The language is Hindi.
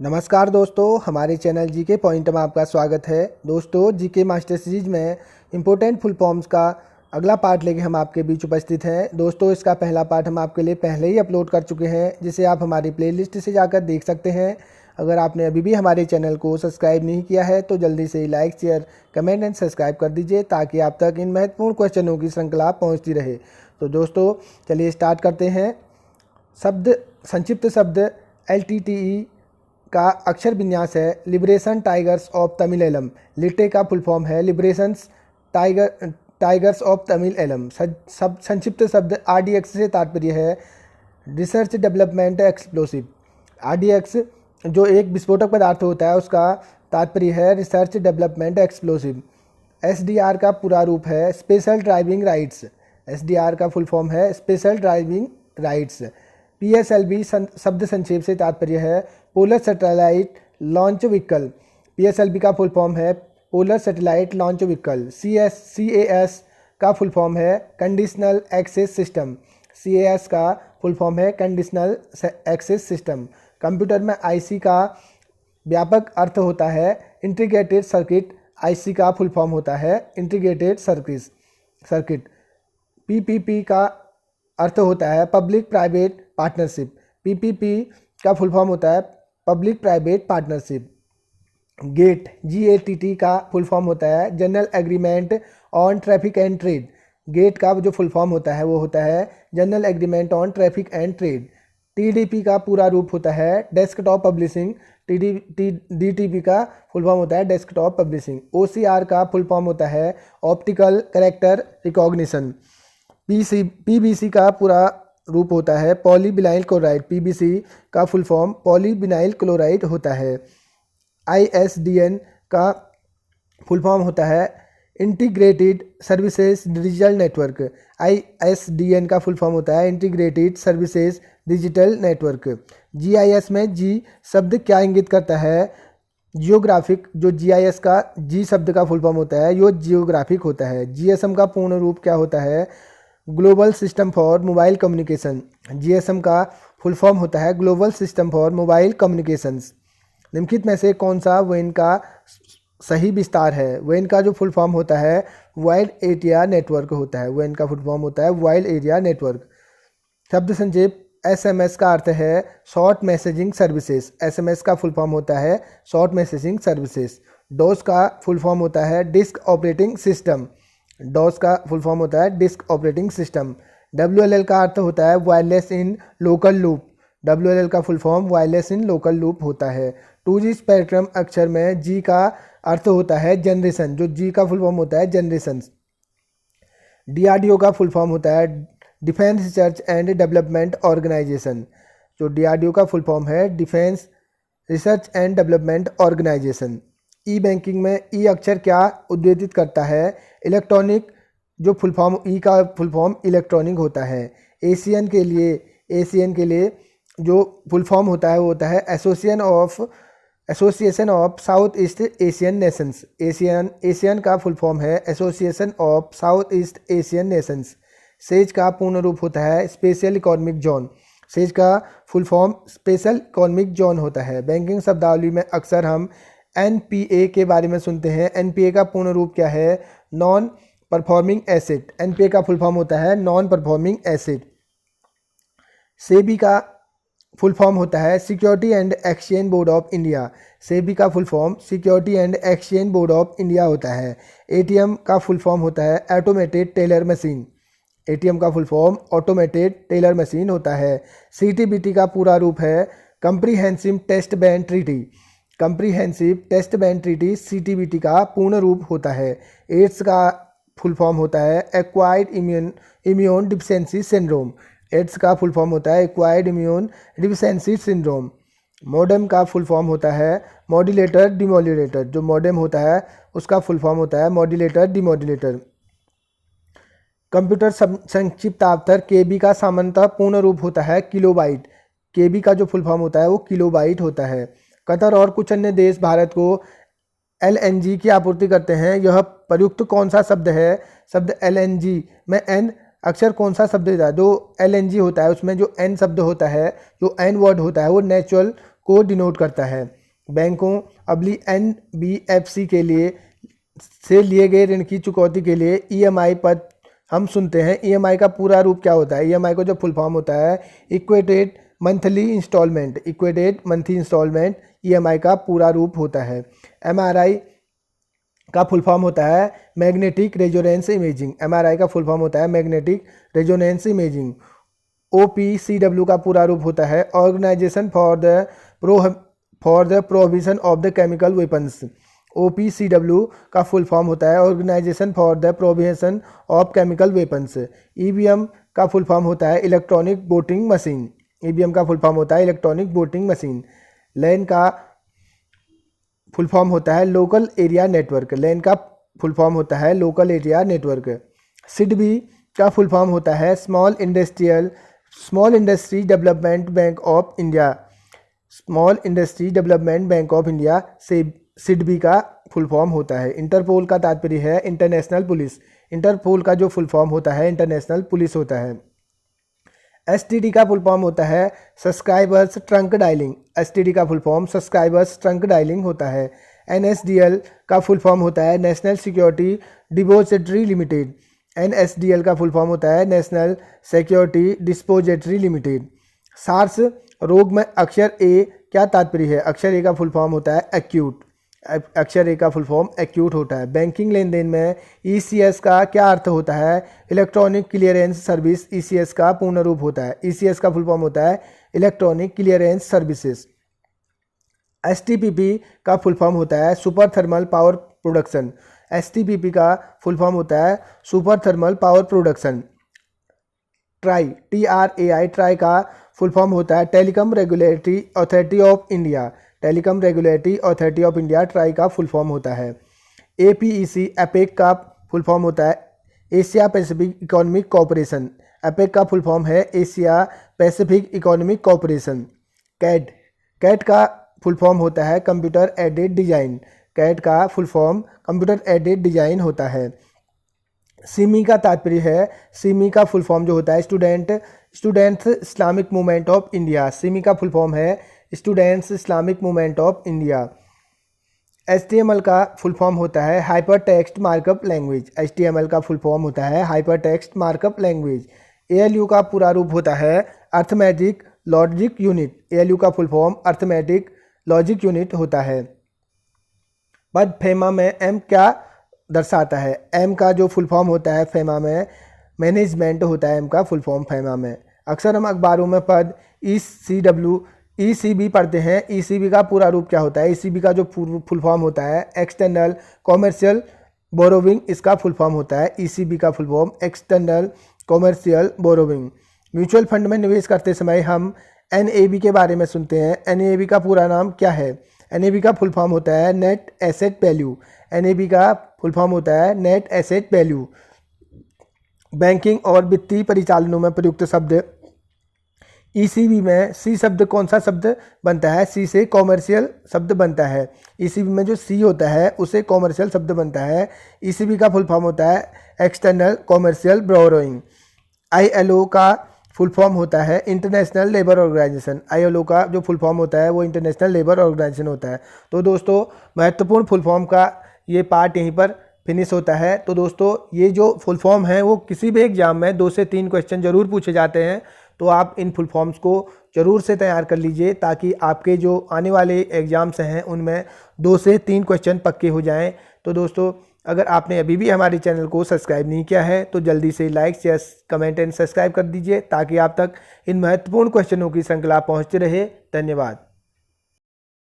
नमस्कार दोस्तों, हमारे चैनल जीके पॉइंट में आपका स्वागत है। दोस्तों, जीके मास्टर सीरीज में इम्पोर्टेंट फुल फॉर्म्स का अगला पार्ट लेके हम आपके बीच उपस्थित हैं। दोस्तों, इसका पहला पार्ट हम आपके लिए पहले ही अपलोड कर चुके हैं, जिसे आप हमारी प्लेलिस्ट से जाकर देख सकते हैं। अगर आपने अभी भी हमारे चैनल को सब्सक्राइब नहीं किया है तो जल्दी से like, share, comment and subscribe कर दीजिए, ताकि आप तक इन महत्वपूर्ण क्वेश्चनों की श्रृंखला पहुँचती रहे। तो दोस्तों, चलिए स्टार्ट करते हैं। संक्षिप्त शब्द LTTE का अक्षर विन्यास है लिबरेशन टाइगर्स ऑफ तमिल। लिटे का फुल फॉर्म है लिबरेशंस टाइगर्स ऑफ तमिल। संक्षिप्त शब्द RDX से तात्पर्य है रिसर्च डेवलपमेंट एक्सप्लोसिव। RDX जो एक विस्फोटक पदार्थ होता है, उसका तात्पर्य है रिसर्च डेवलपमेंट एक्सप्लोसिव। SDR का पूरा रूप है स्पेशल ड्राइविंग राइट्स। SDR का फुल फॉर्म है स्पेशल ड्राइविंग राइट्स। PSLV शब्द संक्षेप से तात्पर्य है polar satellite launch vehicle. PSLV का फुल फॉर्म है polar satellite launch vehicle. CAS का फुल फॉर्म है कंडीशनल एक्सेस सिस्टम। CAS का फुल फॉर्म है कंडीशनल एक्सेस सिस्टम। कंप्यूटर में IC का व्यापक अर्थ होता है इंटीग्रेटेड सर्किट। IC का फुल फॉर्म होता है इंटीग्रेटेड सर्किट। PPP का अर्थ होता है पब्लिक प्राइवेट पार्टनरशिप। PPP का फुल फॉर्म होता है पब्लिक प्राइवेट पार्टनरशिप। GATT का फुल फॉर्म होता है general agreement on traffic and trade. GATT का जो फुल फॉर्म होता है वो होता है general agreement on traffic and trade. TDP का पूरा रूप होता है डेस्कटॉप पब्लिशिंग। DTP का फुल फॉर्म होता है डेस्कटॉप पब्लिशिंग। OCR का फुल फॉर्म होता है ऑप्टिकल कैरेक्टर रिकॉग्निशन। PBC का पूरा रूप होता है पॉलीविनाइल क्लोराइड। PBC का फुल फॉर्म पॉलीविनाइल क्लोराइड होता है। ISDN का फुल फॉर्म होता है integrated services digital network. ISDN का फुल फॉर्म होता है integrated services digital network. GIS में G शब्द क्या इंगित करता है? जियोग्राफिक। जो GIS का G शब्द का फुल फॉर्म होता है यो जियोग्राफिक होता है। GSM का पूर्ण रूप क्या होता है? Global system for mobile communication. GSM का फुल फॉर्म होता है global system for mobile communications. निम्नलिखित में से कौन सा WAN का सही विस्तार है? WAN का जो फुल फॉर्म होता है वाइड एरिया नेटवर्क होता है। WAN का फुल फॉर्म होता है वाइड एरिया नेटवर्क। शब्द संक्षेप SMS का अर्थ है शॉर्ट मैसेजिंग सर्विसेज। SMS का फुल फॉर्म होता है शॉर्ट मैसेजिंग सर्विसेज। DOS का फुल फॉर्म होता है डिस्क ऑपरेटिंग सिस्टम। DOS का फुल फॉर्म होता है डिस्क ऑपरेटिंग सिस्टम। WLL का अर्थ होता है wireless in local loop. WLL का full form wireless in local loop होता है। 2G स्पेक्ट्रम अक्षर में G का अर्थ होता है जनरेशन। जो G का फुल फॉर्म होता है जनरेशन। DRDO का फुल फॉर्म होता है defence research and development organisation. जो DRDO का फुल फॉर्म है defence research and development organisation. E-बैंकिंग में E अक्षर क्या उद्देशित करता है? इलेक्ट्रॉनिक। जो फुल फॉर्म E का फुल फॉर्म इलेक्ट्रॉनिक होता है। एशियन के लिए जो फुल फॉर्म होता है वो होता है association of south east Asian Nations. Asian का फुल फॉर्म है association of south east Asian Nations. Says का पूर्ण रूप होता है स्पेशल इकोनॉमिक जोन। सेज का full form special economic zone होता है। बैंकिंग शब्दावली में अक्सर हम NPA के बारे में सुनते हैं। NPA का पूर्ण रूप क्या है? Non performing asset. NPA का फुल फॉर्म होता है नॉन परफॉर्मिंग एसेट। सेबी का फुल फॉर्म होता है security and exchange board of India. SEBI का full form security and exchange board of India होता है। ATM का फुल फॉर्म होता है ऑटोमेटेड टेलर मशीन। ATM का full form automated teller machine होता है। CTBT का पूरा रूप है comprehensive test ban treaty. Comprehensive test ban treaty CTBT का पूर्ण रूप होता है। एड्स का फुल फॉर्म होता है acquired immune deficiency syndrome. AIDS का फुल फॉर्म होता है acquired immune deficiency syndrome. Modem का फुल फॉर्म होता है मॉड्यूलेटर डिमॉड्यूलेटर। जो मॉडेम होता है उसका फुल फॉर्म होता है मॉड्यूलेटर डिमॉड्यूलेटर। कंप्यूटर संक्षिप्ताक्षर KB का सामान्यतः पूर्ण रूप होता है किलोबाइट। KB का जो फुल फॉर्म होता है वो किलोबाइट होता है। कतर और कुछ अन्य देश भारत को LNG की आपूर्ति करते हैं। यह प्रयुक्त कौन सा शब्द है? शब्द LNG में N अक्षर कौन सा शब्द होता है? जो LNG होता है उसमें जो N शब्द होता है, जो N वर्ड होता है वो नेचुरल को डिनोट करता है। बैंकों NBFC के लिए से लिए गए ऋण की चुकौती के लिए EMI पर हम सुनते हैं। EMI का पूरा रूप क्या होता है? EMI को जो फुल फॉर्म होता है equated monthly instalment. Equated monthly instalment EMI का पूरा रूप होता है। MRI का फुल फॉर्म होता है मैग्नेटिक रेजोनेंस इमेजिंग। MRI का फुल फॉर्म होता है मैग्नेटिक रेजोनेंस इमेजिंग। OPCW का पूरा रूप होता है organisation for the prohibition of the chemical weapons. OPCW का फुल फॉर्म होता है organisation for the prohibition of chemical weapons. EVM का फुल फॉर्म होता है इलेक्ट्रॉनिक वोटिंग मशीन। EVM का फुल फॉर्म होता है इलेक्ट्रॉनिक वोटिंग मशीन। LAN का फुल फॉर्म होता है लोकल एरिया नेटवर्क। LAN का फुल फॉर्म होता है लोकल एरिया नेटवर्क। SIDBI का फुल फॉर्म होता है small industry development bank of India. Small industry development bank of India से SIDBI का फुल फॉर्म होता है। इंटरपोल का तात्पर्य है इंटरनेशनल पुलिस। इंटरपोल का जो फुल फॉर्म होता है इंटरनेशनल पुलिस होता है। STD का फुल फॉर्म होता है सब्सक्राइबर्स ट्रंक डायलिंग। STD का full form subscribers trunk dialling होता है। NSDL का फुल फॉर्म होता है national security depository limited. NSDL का फुल फॉर्म होता है national security depository limited. SARS रोग में अक्षर A क्या तात्पर्य है? अक्षर A का फुल फॉर्म होता है एक्यूट। अक्षर A का फुल फॉर्म एक्यूट होता है। बैंकिंग लेन देन में ECS का क्या अर्थ होता है? इलेक्ट्रॉनिक क्लियरेंस सर्विस ECS का पूर्ण रूप होता है। ECS का फुल फॉर्म होता है इलेक्ट्रॉनिक क्लियरेंस सर्विसेज। STPP का फुल फॉर्म होता है super thermal power production. STPP का फुल फॉर्म होता है super thermal power production. TRAI try का फुल फॉर्म होता है telecom regulatory authority of India. Telecom regulatory authority of India try का फुल फॉर्म होता है। APEC एपेक का फुल फॉर्म होता है Asia Pacific economic corporation. APEC का फुल फॉर्म है Asia Pacific economic corporation. Cat का फुल फॉर्म होता है कंप्यूटर एडेड डिजाइन। कैट का full form computer aided design होता है। सिमी का तात्पर्य है सिमी का फुल फॉर्म जो होता है students Islamic movement of India. Simi का फुल फॉर्म है students Islamic movement of India. HTML का फुल फॉर्म होता है hyper text markup language. HTML का फुल फॉर्म होता है hyper text markup language. ALU का पूरा रूप होता है अर्थमेटिक लॉजिक यूनिट। ALU का full form arithmetic logic unit होता है। बट फेमा में M क्या दर्शाता है? M का जो फुल फॉर्म होता है फेमा में मैनेजमेंट होता है। M का फुल फॉर्म फेमा में। अक्सर हम अखबारों में पद ECB पढ़ते हैं। ECB का पूरा रूप क्या होता है? ECB का जो फुल फॉर्म होता है एक्सटर्नल कॉमर्शियल बोरोविंग इसका फुल फॉर्म होता है। ECB का full form external commercial borrowing. Mutual fund में निवेश करते समय हम NAV के बारे में सुनते हैं। NAV का पूरा नाम क्या है? NAV का फुल फॉर्म होता है नेट एसेट वैल्यू। NAV का फुल फॉर्म होता है नेट एसेट वैल्यू। बैंकिंग और वित्तीय परिचालनों में प्रयुक्त शब्द ECB में C शब्द कौन सा शब्द बनता है? C से कॉमर्शियल शब्द बनता है। ECB में जो C होता है उसे कॉमर्शियल शब्द बनता है। ECB का फुल फॉर्म होता है एक्सटर्नल कॉमर्शियल बोरोइंग। ILO का फुल फॉर्म होता है इंटरनेशनल लेबर ऑर्गेनाइजेशन। ILO का जो फुल फॉर्म होता है वो इंटरनेशनल लेबर ऑर्गेनाइजेशन होता है। तो दोस्तों महत्वपूर्ण फुल फॉर्म का ये पार्ट यहीं पर फिनिश होता है। तो दोस्तों ये जो फुल फॉर्म है वो किसी भी एग्जाम में 2 से 3 क्वेश्चन जरूर पूछे जाते हैं। तो आप इन फुल फॉर्म्स को ज़रूर से तैयार कर लीजिए ताकि आपके जो आने वाले एग्ज़ाम्स हैं उनमें 2 से 3 क्वेश्चन पक्के हो जाएं। तो दोस्तों अगर आपने अभी भी हमारे चैनल को सब्सक्राइब नहीं किया है तो जल्दी से like share comment and subscribe कर दीजिए ताकि आप तक इन महत्वपूर्ण क्वेश्चनों की श्रृंखला पहुंचती रहे। धन्यवाद।